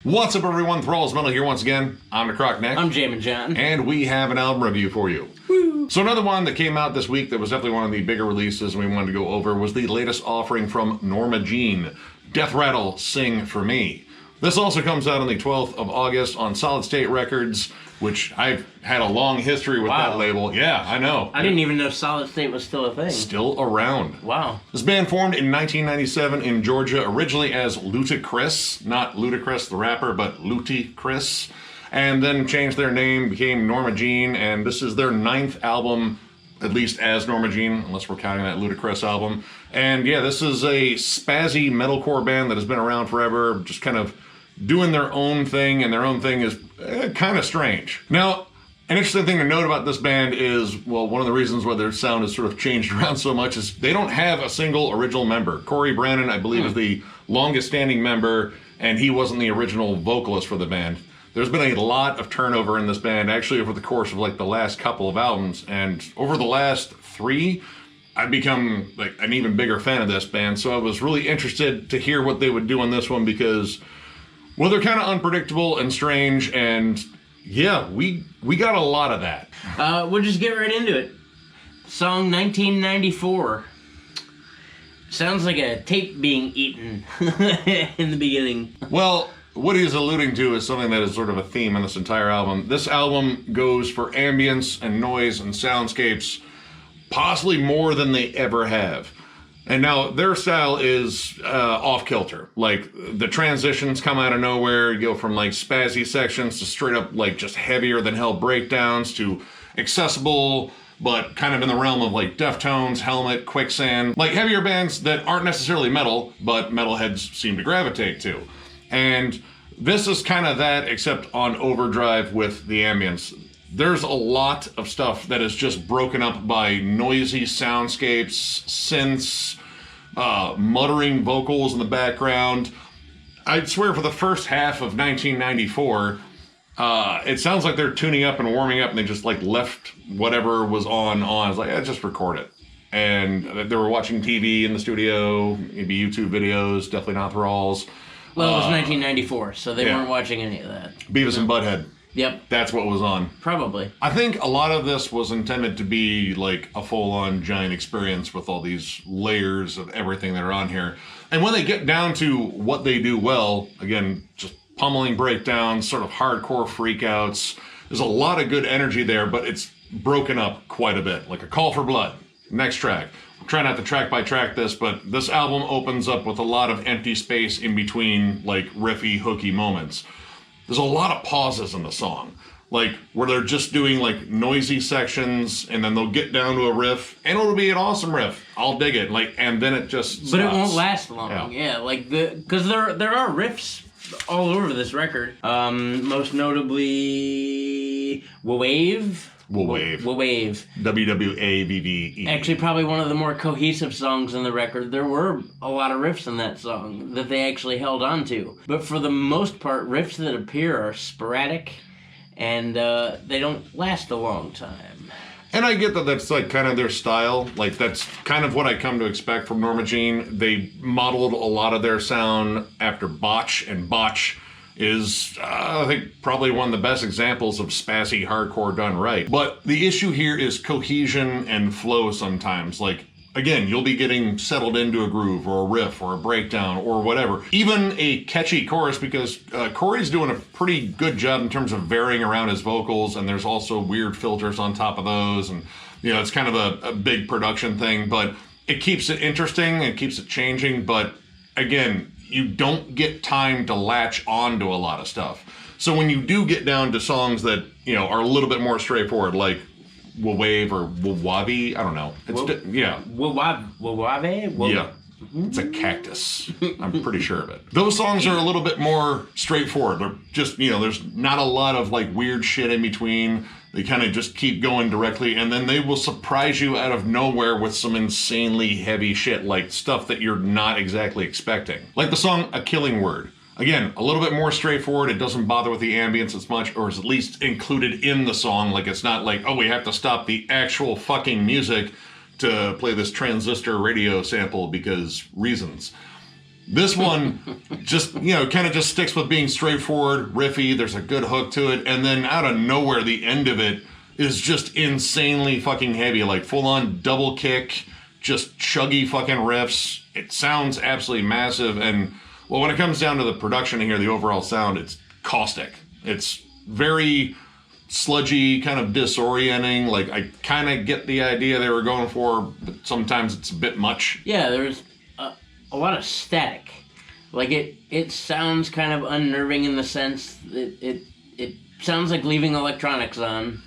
What's up, everyone? Thralls Metal here once again. I'm Necrotic. I'm Jammin. And we have an album review for you. Woo. So another one that came out this week that was definitely one of the bigger releases and we wanted to go over was the latest offering from Norma Jean, Deathrattle Sing for Me. This also comes out on the 12th of August on Solid State Records, which I've had a long history with that label. Yeah, I know. I didn't even know Solid State was still a thing. Still around. Wow. This band formed in 1997 in Georgia, originally as luti-kriss, not Ludacris the rapper, but luti-kriss, and then changed their name, became Norma Jean, and this is their 9th album, at least as Norma Jean, unless we're counting that Ludacris album. And yeah, this is a spazzy metalcore band that has been around forever, just kind of doing their own thing, and their own thing is kind of strange. Now, an interesting thing to note about this band is, well, one of the reasons why their sound has sort of changed around so much is they don't have a single original member. Corey Brannon, I believe, is the longest standing member, and he wasn't the original vocalist for the band. There's been a lot of turnover in this band, actually over the course of like the last couple of albums, and over the last 3, I've become like an even bigger fan of this band, so I was really interested to hear what they would do on this one because, well, they're kind of unpredictable and strange, and yeah, we got a lot of that. We'll just get right into it. Song 1994. Sounds like a tape being eaten in the beginning. Well, what he's alluding to is something that is sort of a theme in this entire album. This album goes for ambience and noise and soundscapes, possibly more than they ever have. And now their style is off-kilter. Like, the transitions come out of nowhere. You go from like spazzy sections to straight up like just heavier than hell breakdowns to accessible, but kind of in the realm of like Deftones, Helmet, Quicksand. Like heavier bands that aren't necessarily metal, but metalheads seem to gravitate to. And this is kind of that, except on overdrive with the ambience. There's a lot of stuff that is just broken up by noisy soundscapes, synths, muttering vocals in the background. I'd swear for the first half of 1994, it sounds like they're tuning up and warming up and they just like left whatever was on. I was like, just record it. And they were watching TV in the studio, maybe YouTube videos, definitely not Thralls. Well, it was 1994, so they weren't watching any of that. Beavis and Butthead. Yep. That's what was on. Probably. I think a lot of this was intended to be like a full-on giant experience with all these layers of everything that are on here. And when they get down to what they do well, again, just pummeling breakdowns, sort of hardcore freakouts, there's a lot of good energy there, but it's broken up quite a bit. Like a Call for Blood. Next track. We'll try not to track by track this, but this album opens up with a lot of empty space in between like riffy, hooky moments. There's a lot of pauses in the song, like where they're just doing like noisy sections and then they'll get down to a riff and it'll be an awesome riff. I'll dig it. Like, and then it just stops. But it won't last long. Yeah, like because there are riffs all over this record. Most notably Wave. WWAVVE. Actually, probably one of the more cohesive songs in the record. There were a lot of riffs in that song that they actually held on to. But for the most part, riffs that appear are sporadic and they don't last a long time. And I get that that's like kind of their style. Like that's kind of what I come to expect from Norma Jean. They modeled a lot of their sound after Botch, and Botch is, I think, probably one of the best examples of spazzy hardcore done right. But the issue here is cohesion and flow sometimes. Like, again, you'll be getting settled into a groove or a riff or a breakdown or whatever. Even a catchy chorus, because Corey's doing a pretty good job in terms of varying around his vocals, and there's also weird filters on top of those, and, you know, it's kind of a big production thing, but it keeps it interesting, it keeps it changing, but again, you don't get time to latch on to a lot of stuff. So when you do get down to songs that, you know, are a little bit more straightforward, like Wave or Wabi, I don't know. It's Wawave? Yeah. It's a cactus. I'm pretty sure of it. Those songs are a little bit more straightforward. They're just, you know, there's not a lot of like weird shit in between. They kind of just keep going directly, and then they will surprise you out of nowhere with some insanely heavy shit, like stuff that you're not exactly expecting. Like the song A Killing Word. Again, a little bit more straightforward. It doesn't bother with the ambience as much, or is at least included in the song. Like it's not like, oh, we have to stop the actual fucking music to play this transistor radio sample because reasons. This one just, kind of just sticks with being straightforward, riffy. There's a good hook to it. And then out of nowhere, the end of it is just insanely fucking heavy. Like full on double kick, just chuggy fucking riffs. It sounds absolutely massive. And well, when it comes down to the production here, the overall sound, it's caustic. It's very sludgy, kind of disorienting. Like I kind of get the idea they were going for, but sometimes it's a bit much. Yeah, there's a lot of static. Like it sounds kind of unnerving in the sense that it sounds like leaving electronics on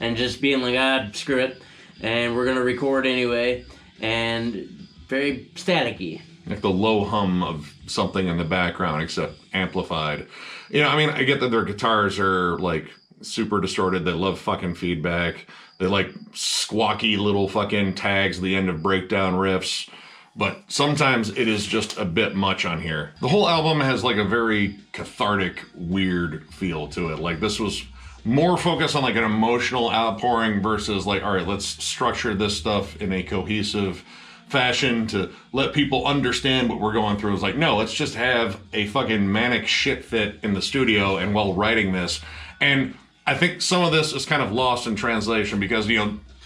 and just being like, screw it, and we're gonna record anyway, and very staticky. Like the low hum of something in the background, except amplified. I get that their guitars are like super distorted. They love fucking feedback. They like squawky little fucking tags at the end of breakdown riffs. But sometimes it is just a bit much on here. The whole album has like a very cathartic, weird feel to it. Like this was more focused on like an emotional outpouring versus like, all right, let's structure this stuff in a cohesive fashion to let people understand what we're going through. It's like, no, let's just have a fucking manic shit fit in the studio and while writing this. And I think some of this is kind of lost in translation because,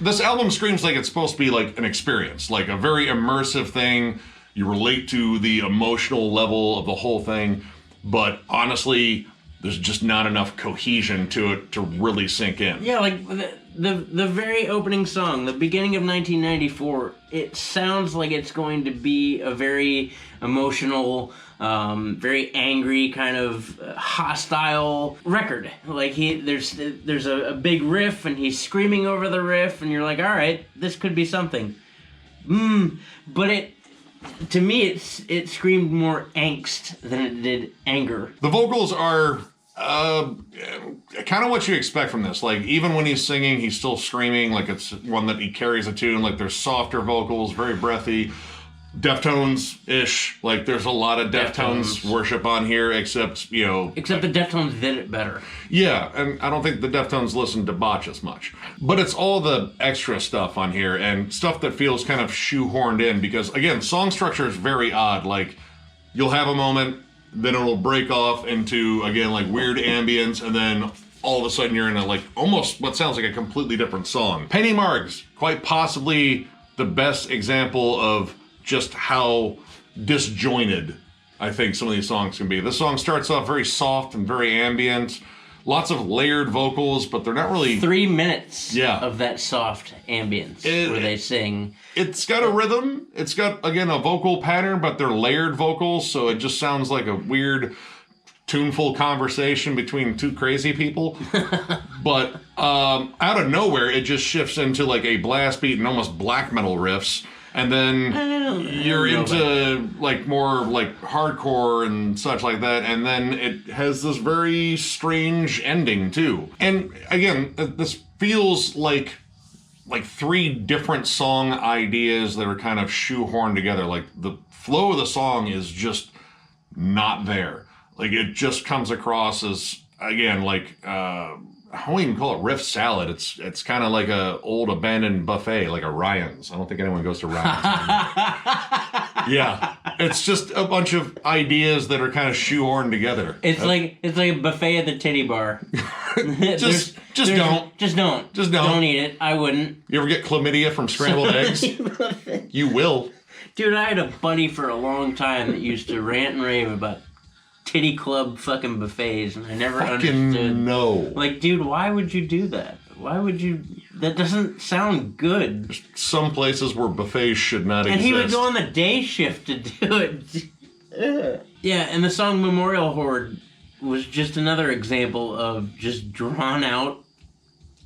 this album screams like it's supposed to be like an experience, like a very immersive thing. You relate to the emotional level of the whole thing, but honestly, there's just not enough cohesion to it to really sink in. Yeah, like the very opening song, the beginning of 1994, it sounds like it's going to be a very emotional, very angry, kind of hostile record. Like there's a big riff and he's screaming over the riff and you're like, all right, this could be something. But to me, it screamed more angst than it did anger. The vocals are kind of what you expect from this. Like, even when he's singing, he's still screaming. Like, it's one that he carries a tune. Like, there's softer vocals, very breathy. Deftones-ish. Like, there's a lot of Deftones worship on here, except, Except the Deftones did it better. Yeah, and I don't think the Deftones listen to Botch as much. But it's all the extra stuff on here, and stuff that feels kind of shoehorned in, because, again, song structure is very odd. Like, you'll have a moment, then it'll break off into, again, like, weird ambience, and then all of a sudden you're in a, like, almost what sounds like a completely different song. Penny Margs, quite possibly the best example of just how disjointed I think some of these songs can be. This song starts off very soft and very ambient. Lots of layered vocals, but they're not really... 3 minutes of that soft ambience where they sing. It's got a rhythm. It's got, again, a vocal pattern, but they're layered vocals, so it just sounds like a weird, tuneful conversation between two crazy people. But out of nowhere, it just shifts into like a blast beat and almost black metal riffs. And then you're into like more like hardcore and such like that. And then it has this very strange ending too. And again, this feels like 3 different song ideas that are kind of shoehorned together. Like the flow of the song is just not there. Like it just comes across as, again, like, I won't even call it riff salad. It's kind of like a old abandoned buffet, like a Ryan's. I don't think anyone goes to Ryan's anymore. Yeah, it's just a bunch of ideas that are kind of shoehorned together. It's like a buffet at the titty bar. Just don't eat it. I wouldn't. You ever get chlamydia from scrambled eggs? You will. Dude, I had a buddy for a long time that used to rant and rave about titty club fucking buffets, and I never understood. No. Like, dude, why would you do that? Why would you? That doesn't sound good. There's some places where buffets should not exist. And he would go on the day shift to do it. Yeah, and the song Memorial Horde was just another example of just drawn out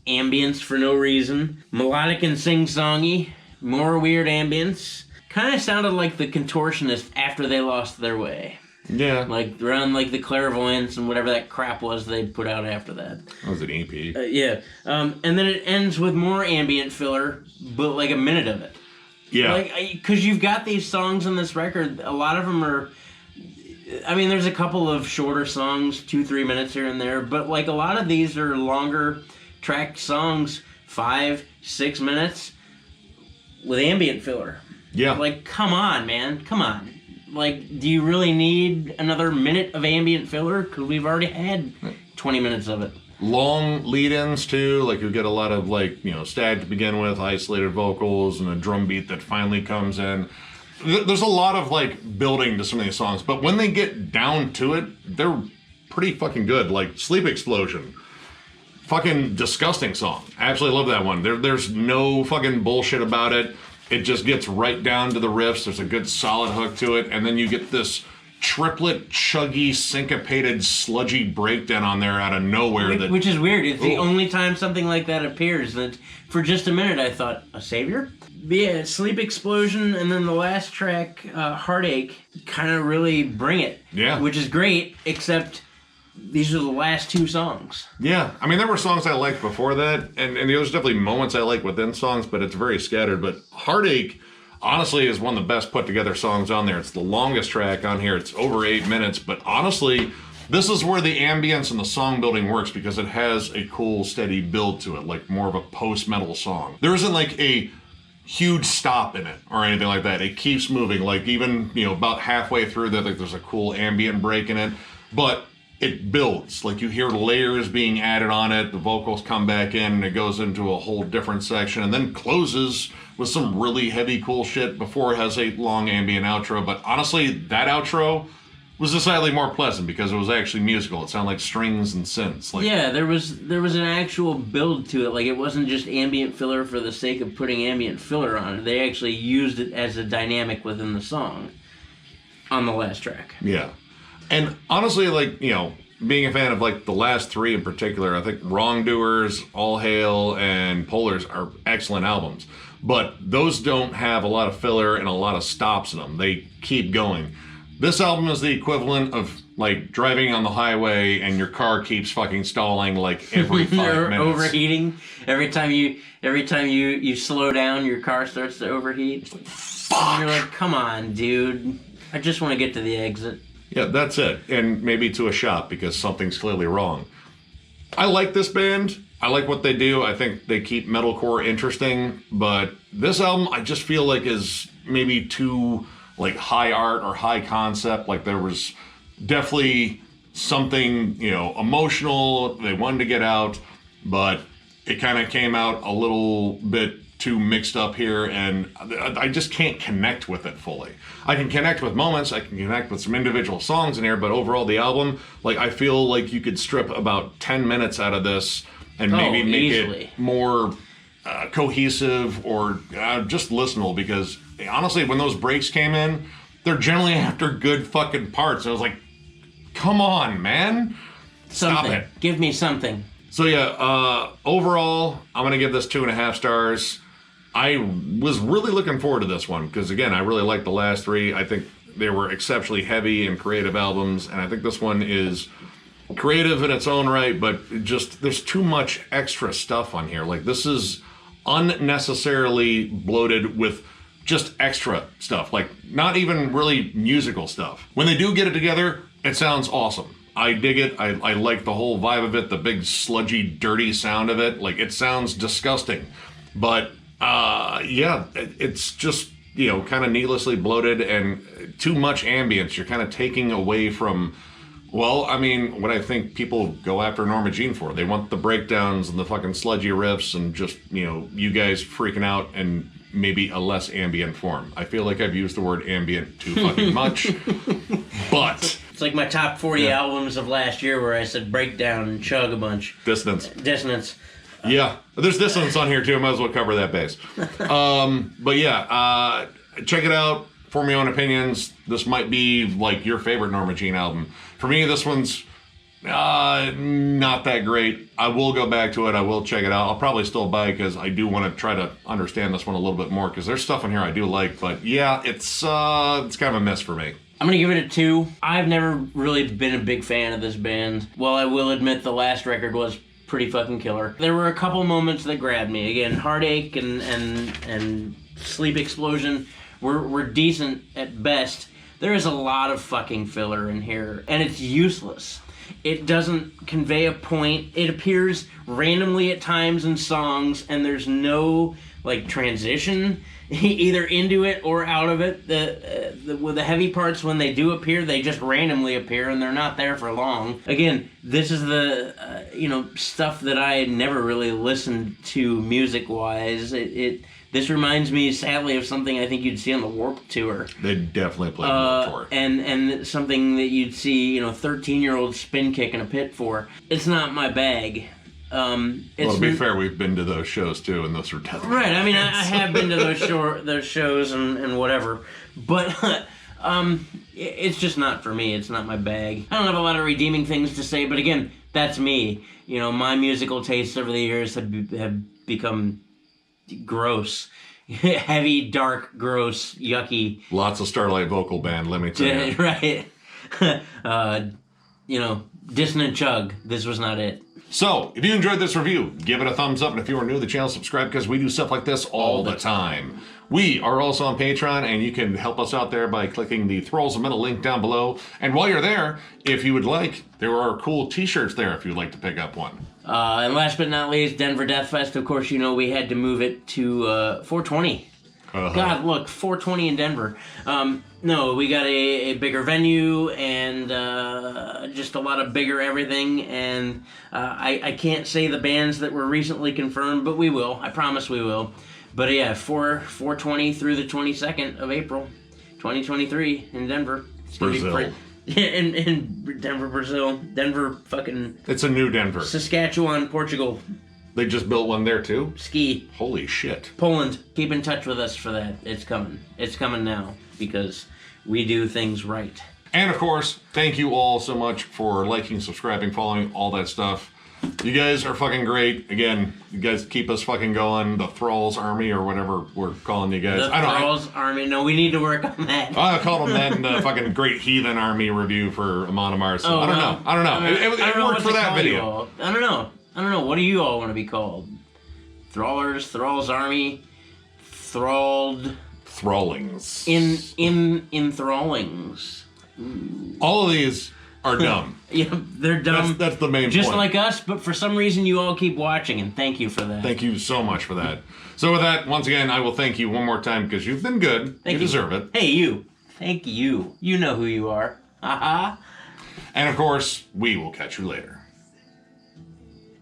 ambience for no reason. Melodic and sing-songy, more weird ambience. Kind of sounded like the Contortionists after they lost their way. Yeah. Like, around, like, the Clairvoyance and whatever that crap was they put out after that. That was an EP. Yeah. And then it ends with more ambient filler, but, like, a minute of it. Yeah. Like, because you've got these songs on this record, a lot of them are... I mean, there's a couple of shorter songs, 2-3 minutes here and there, but, like, a lot of these are longer tracked songs, 5-6 minutes, with ambient filler. Yeah. Like, come on, man. Come on. Like, do you really need another minute of ambient filler? Because we've already had 20 minutes of it. Long lead-ins too, like you get a lot of like, static to begin with, isolated vocals, and a drum beat that finally comes in. There's a lot of like building to some of these songs, but when they get down to it, they're pretty fucking good. Like Sleep Explosion, fucking disgusting song. I absolutely love that one. There's no fucking bullshit about it. It just gets right down to the riffs. There's a good solid hook to it, and then you get this triplet, chuggy, syncopated, sludgy breakdown on there out of nowhere. Which is weird. It's the only time something like that appears. That for just a minute I thought, a savior? But yeah, Sleep Explosion, and then the last track, Heartache, kind of really bring it. Yeah. Which is great, except these are the last two songs. Yeah. I mean, there were songs I liked before that, and there's definitely moments I like within songs, but it's very scattered. But Heartache, honestly, is one of the best put together songs on there. It's the longest track on here. It's over 8 minutes, but honestly, this is where the ambience and the song building works because it has a cool, steady build to it, like more of a post-metal song. There isn't like a huge stop in it or anything like that. It keeps moving. Like even, about halfway through that, like there's a cool ambient break in it, but it builds. Like you hear layers being added on it, the vocals come back in, and it goes into a whole different section, and then closes with some really heavy, cool shit before it has a long ambient outro. But honestly, that outro was decidedly more pleasant because it was actually musical. It sounded like strings and synths. Like, yeah, there was an actual build to it. Like, it wasn't just ambient filler for the sake of putting ambient filler on it. They actually used it as a dynamic within the song on the last track. Yeah. And honestly, like, being a fan of like the last three in particular, I think Wrongdoers, All Hail, and Polars are excellent albums. But those don't have a lot of filler and a lot of stops in them. They keep going. This album is the equivalent of like driving on the highway and your car keeps fucking stalling like every 5 minutes. Overheating. Every time you slow down, your car starts to overheat. Fuck. And you're like, come on, dude. I just want to get to the exit. Yeah, that's it. And maybe to a shop because something's clearly wrong. I like this band. I like what they do. I think they keep metalcore interesting. But this album, I just feel like is maybe too like high art or high concept. Like there was definitely something, emotional they wanted to get out, but it kind of came out a little bit too mixed up here, and I just can't connect with it fully. I can connect with moments, I can connect with some individual songs in here, but overall the album, like I feel like you could strip about 10 minutes out of this and maybe make easily. It more cohesive or just listenable, because honestly, when those breaks came in, they're generally after good fucking parts. I was like, come on, man. Stop it. Give me something. So yeah, overall, I'm going to give this 2.5 stars. I was really looking forward to this one because, again, I really liked the last three. I think they were exceptionally heavy and creative albums, and I think this one is creative in its own right, but just there's too much extra stuff on here. Like, this is unnecessarily bloated with just extra stuff, like not even really musical stuff. When they do get it together, it sounds awesome. I dig it. I like the whole vibe of it, the big sludgy, dirty sound of it. Like, it sounds disgusting, but yeah, it's just, kind of needlessly bloated and too much ambience. You're kind of taking away from, well, I mean, what I think people go after Norma Jean for. They want the breakdowns and the fucking sludgy riffs and just, you guys freaking out and maybe a less ambient form. I feel like I've used the word ambient too fucking much, but... It's like my top 40 albums of last year where I said breakdown and chug a bunch. Dissonance. Yeah, there's dissonance on here too. I might as well cover that base. But yeah, check it out. Form your own opinions. This might be like your favorite Norma Jean album. For me, this one's not that great. I will go back to it. I will check it out. I'll probably still buy it because I do want to try to understand this one a little bit more because there's stuff in here I do like. But yeah, it's kind of a miss for me. I'm going to give it a 2. I've never really been a big fan of this band. While I will admit the last record was pretty fucking killer. There were a couple moments that grabbed me. Again, Heartache and Sleep Explosion were decent at best. There is a lot of fucking filler in here, and it's useless. It doesn't convey a point. It appears randomly at times in songs, and there's no like transition either into it or out of it. With the heavy parts, when they do appear, they just randomly appear, and they're not there for long. Again, this is the stuff that I never really listened to music-wise. This reminds me, sadly, of something I think you'd see on the Warped Tour. They definitely played the Warped Tour. And something that you'd see, 13-year-old spin kick in a pit for. It's not my bag. Well, to be fair, we've been to those shows too, and those are death. Right. I mean, I have been to those shows and whatever, but it's just not for me. It's not my bag. I don't have a lot of redeeming things to say, but again, that's me. My musical tastes over the years have become gross. Heavy, dark, gross, yucky. Lots of Starlight Vocal Band, let me tell you. Right. Dissonant Chug. This was not it. So, if you enjoyed this review, give it a thumbs up, and if you are new to the channel, subscribe, because we do stuff like this all the time. We are also on Patreon, and you can help us out there by clicking the Thralls of Metal link down below. And while you're there, if you would like, there are cool t-shirts there if you'd like to pick up one. And last but not least, Denver Death Fest. Of course, we had to move it to 420. God, look, 420 in Denver. No, we got a bigger venue and just a lot of bigger everything. And I can't say the bands that were recently confirmed, but we will. I promise we will. But yeah, 420 through the 22nd of April, 2023 in Denver. It's gonna Brazil. In Denver, Brazil. Denver, fucking... It's a new Denver. Saskatchewan, Portugal. They just built one there too? Ski. Holy shit. Poland. Keep in touch with us for that. It's coming. It's coming now because we do things right. And of course, thank you all so much for liking, subscribing, following, all that stuff. You guys are fucking great. Again, you guys keep us fucking going. The Thralls Army or whatever we're calling you guys. The Thralls Army. No, we need to work on that. I called them that in the fucking Great Heathen Army review for Amon Amar. So I don't know. It worked for that video. I don't know. What do you all want to be called? Thrallers, Thralls Army, Thralled. Thrallings. Enthrallings. All of these are dumb. Yeah, they're dumb. That's the main point. Just like us, but for some reason you all keep watching, and thank you for that. Thank you so much for that. So with that, once again, I will thank you one more time because you've been good. You deserve it. Hey, you. Thank you. You know who you are. Haha. And of course, we will catch you later.